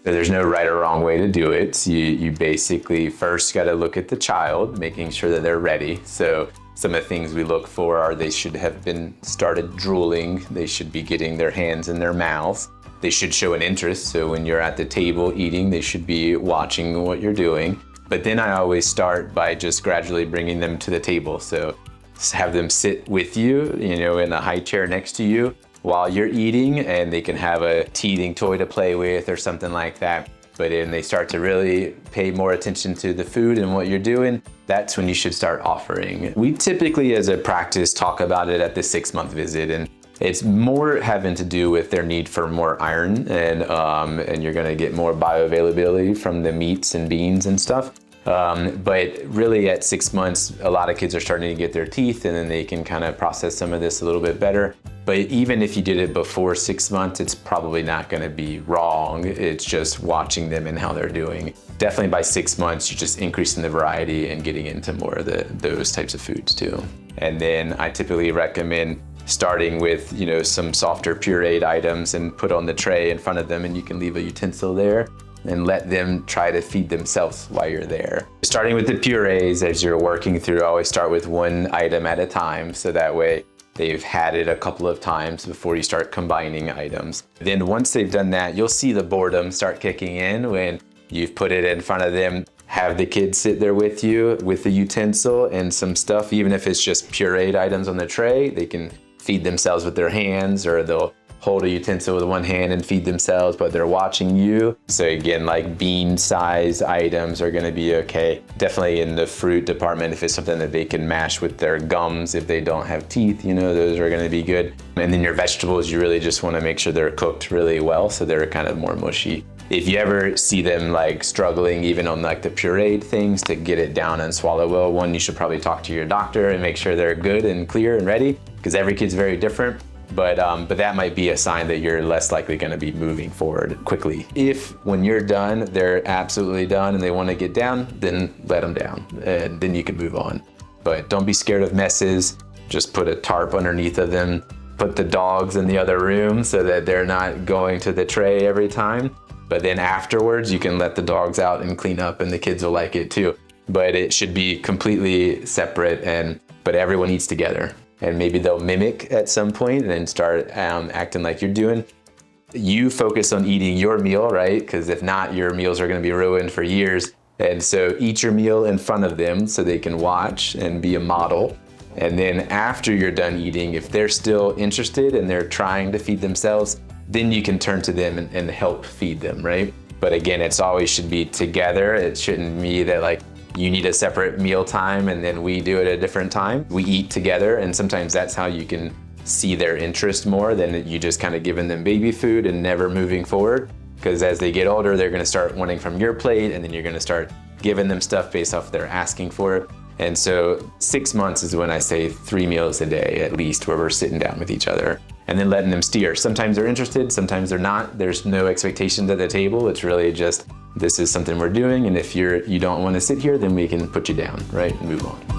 So there's no right or wrong way to do it. So you basically first got to look at the child, making sure that they're ready. So some of the things we look for are they should have been started drooling. They should be getting their hands in their mouths. They should show an interest. So when you're at the table eating, they should be watching what you're doing. But then I always start by just gradually bringing them to the table. So have them sit with you, in a high chair next to you while you're eating, and they can have a teething toy to play with or something like that. But then they start to really pay more attention to the food and what you're doing, that's when you should start offering. We typically, as a practice, talk about it at the 6-month visit, and it's more having to do with their need for more iron, and you're gonna get more bioavailability from the meats and beans and stuff. But really at 6 months, a lot of kids are starting to get their teeth, and then they can kind of process some of this a little bit better. But even if you did it before 6 months, it's probably not gonna be wrong. It's just watching them and how they're doing. Definitely by 6 months, you're just increasing the variety and getting into more of those types of foods too. And then I typically recommend starting with, some softer pureed items and put on the tray in front of them, and you can leave a utensil there and let them try to feed themselves while you're there. Starting with the purees, as you're working through, always start with one item at a time, so that way they've had it a couple of times before you start combining items. Then once they've done that, you'll see the boredom start kicking in when you've put it in front of them. Have the kids sit there with you with the utensil and some stuff, even if it's just pureed items on the tray. They can feed themselves with their hands, or they'll hold a utensil with one hand and feed themselves, but they're watching you. So again, like bean size items are gonna be okay. Definitely in the fruit department, if it's something that they can mash with their gums, if they don't have teeth, those are gonna be good. And then your vegetables, you really just wanna make sure they're cooked really well, so they're kind of more mushy. If you ever see them struggling even on the pureed things to get it down and swallow well, one, you should probably talk to your doctor and make sure they're good and clear and ready, because every kid's very different. But that might be a sign that you're less likely going to be moving forward quickly. If when you're done, they're absolutely done and they want to get down, then let them down, and then you can move on. But don't be scared of messes. Just put a tarp underneath of them. Put the dogs in the other room so that they're not going to the tray every time. But then afterwards, you can let the dogs out and clean up, and the kids will like it too. But it should be completely separate, but everyone eats together. And maybe they'll mimic at some point and then start acting like you're doing. You focus on eating your meal, right? Because if not, your meals are gonna be ruined for years. And so eat your meal in front of them so they can watch and be a model. And then after you're done eating, if they're still interested and they're trying to feed themselves, then you can turn to them and help feed them, right? But again, it's always should be together. It shouldn't be that you need a separate meal time and then we do it at a different time. We eat together, and sometimes that's how you can see their interest more than you just kind of giving them baby food and never moving forward. Because as they get older, they're gonna start wanting from your plate, and then you're gonna start giving them stuff based off they're asking for it. And so 6 months is when I say 3 meals a day at least, where we're sitting down with each other and then letting them steer. Sometimes they're interested, sometimes they're not. There's no expectations at the table. It's really just, this is something we're doing, and if you don't want to sit here, then we can put you down, right, and move on.